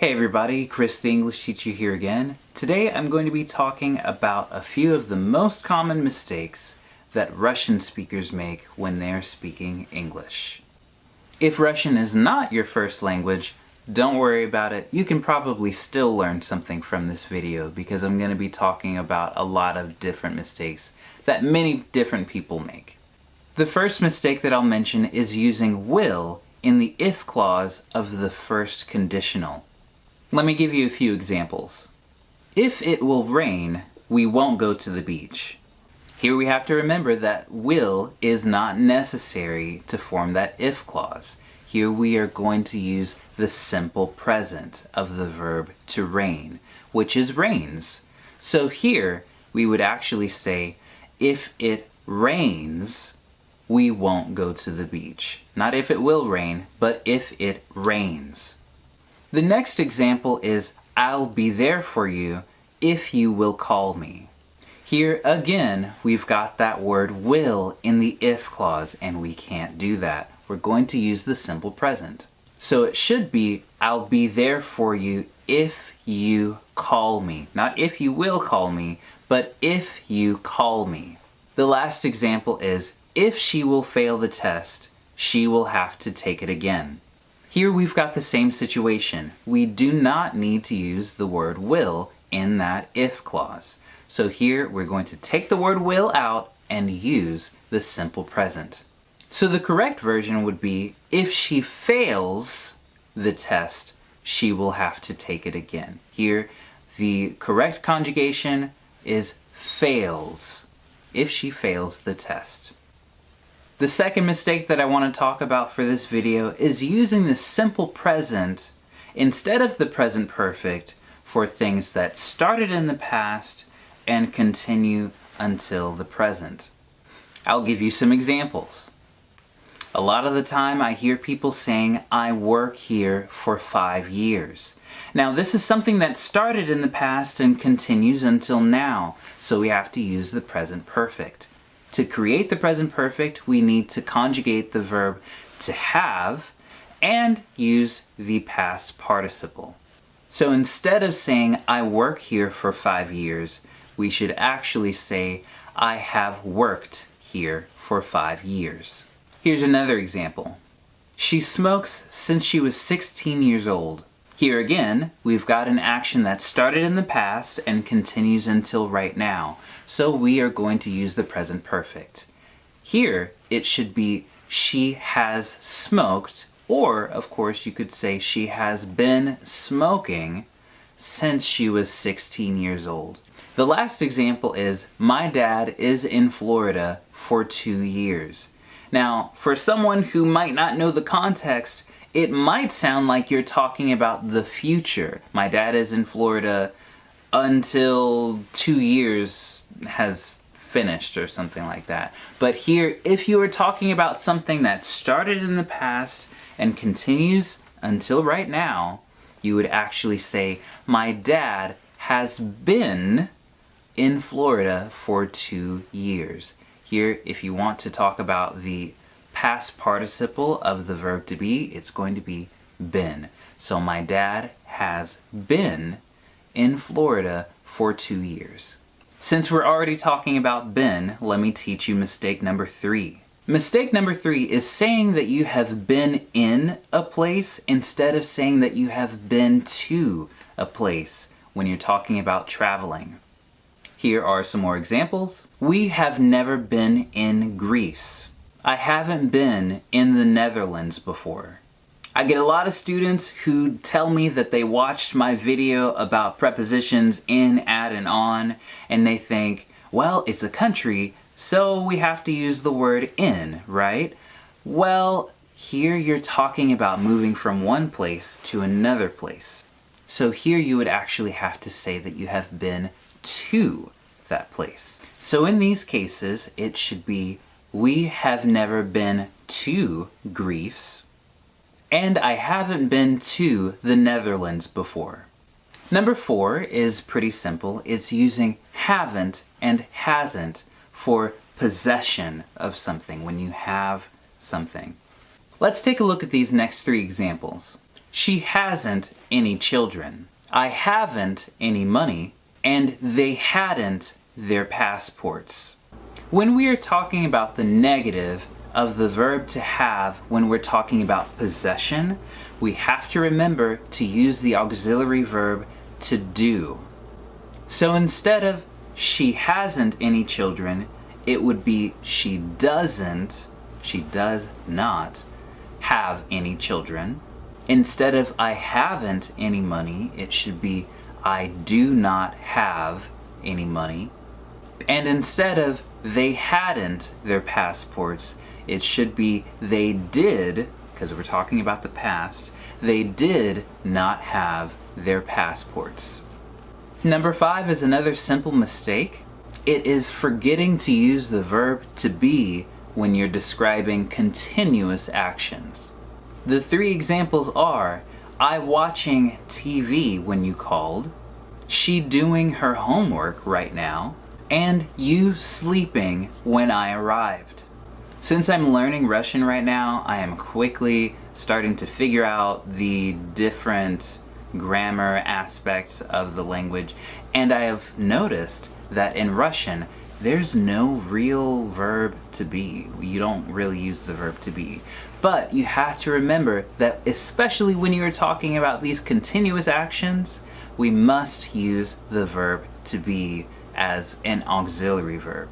Hey everybody, Chris the English teacher here again. Today I'm going to be talking about a few of the most common mistakes that Russian speakers make when they're speaking English. If Russian is not your first language, don't worry about it. You can probably still learn something from this video because I'm going to be talking about a lot of different mistakes that many different people make. The first mistake that I'll mention is using will in the if clause of the first conditional. Let me give you a few examples. If it will rain, we won't go to the beach. Here we have to remember that will is not necessary to form that if clause. Here we are going to use the simple present of the verb to rain, which is rains. So here we would actually say, if it rains, we won't go to the beach. Not if it will rain, but if it rains. The next example is, I'll be there for you if you will call me. Here again, we've got that word will in the if clause, and we can't do that. We're going to use the simple present. So it should be, I'll be there for you if you call me. Not if you will call me, but if you call me. The last example is, if she will fail the test, she will have to take it again. Here we've got the same situation. We do not need to use the word will in that if clause. So here we're going to take the word will out and use the simple present. So the correct version would be, if she fails the test, she will have to take it again. Here the correct conjugation is fails, if she fails the test. The second mistake that I want to talk about for this video is using the simple present instead of the present perfect for things that started in the past and continue until the present. I'll give you some examples. A lot of the time I hear people saying, I work here for 5 years. Now this is something that started in the past and continues until now, so we have to use the present perfect. To create the present perfect, we need to conjugate the verb to have and use the past participle. So instead of saying, I work here for 5 years, we should actually say, I have worked here for 5 years. Here's another example. She smokes since she was 16 years old. Here again, we've got an action that started in the past and continues until right now, so we are going to use the present perfect. Here, it should be, she has smoked, or, of course, you could say she has been smoking since she was 16 years old. The last example is, my dad is in Florida for 2 years. Now, for someone who might not know the context, it might sound like you're talking about the future. My dad is in Florida until 2 years has finished or something like that. But here, if you are talking about something that started in the past and continues until right now, you would actually say, my dad has been in Florida for 2 years. Here, if you want to talk about the past participle of the verb to be, it's going to be been. So my dad has been in Florida for 2 years. Since we're already talking about been, let me teach you mistake number 3. Mistake number 3 is saying that you have been in a place instead of saying that you have been to a place when you're talking about traveling. Here are some more examples. We have never been in Greece. I haven't been in the Netherlands before. I get a lot of students who tell me that they watched my video about prepositions in, at, and on, and they think, well, it's a country, so we have to use the word in, right? Well, here you're talking about moving from one place to another place. So here you would actually have to say that you have been to that place. So in these cases, it should be, we have never been to Greece, and I haven't been to the Netherlands before. Number 4 is pretty simple. It's using haven't and hasn't for possession of something, when you have something. Let's take a look at these next 3 examples. She hasn't any children. I haven't any money. And they hadn't their passports. When we are talking about the negative of the verb to have when we're talking about possession, we have to remember to use the auxiliary verb to do. So instead of she hasn't any children, it would be she does not have any children. Instead of I haven't any money, it should be I do not have any money. And instead of they hadn't their passports, it should be they did, because we're talking about the past, they did not have their passports. Number 5 is another simple mistake. It is forgetting to use the verb to be when you're describing continuous actions. The 3 examples are I watching TV when you called, she doing her homework right now, and you sleeping when I arrived. Since I'm learning Russian right now, I am quickly starting to figure out the different grammar aspects of the language, and I have noticed that in Russian, there's no real verb to be. You don't really use the verb to be. But you have to remember that especially when you are talking about these continuous actions, we must use the verb to be as an auxiliary verb.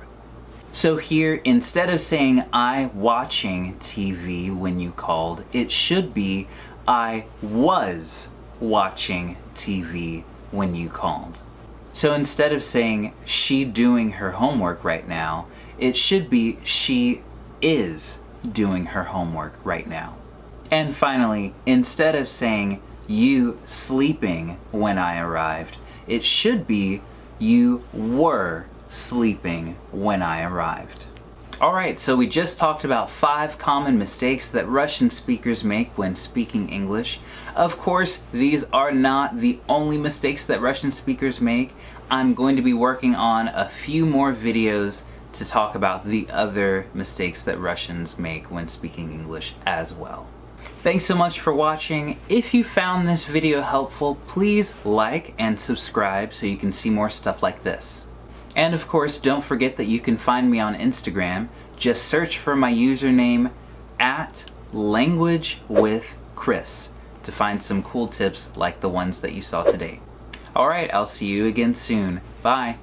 So here, instead of saying I watching TV when you called, it should be I was watching TV when you called. So instead of saying she doing her homework right now, it should be she is doing her homework right now. And finally, instead of saying you sleeping when I arrived, it should be you were sleeping when I arrived. Alright, so we just talked about 5 common mistakes that Russian speakers make when speaking English. Of course, these are not the only mistakes that Russian speakers make. I'm going to be working on a few more videos to talk about the other mistakes that Russians make when speaking English as well. Thanks so much for watching. If you found this video helpful, please like and subscribe so you can see more stuff like this. And of course, don't forget that you can find me on Instagram. Just search for my username @languagewithchris to find some cool tips like the ones that you saw today. Alright, I'll see you again soon. Bye!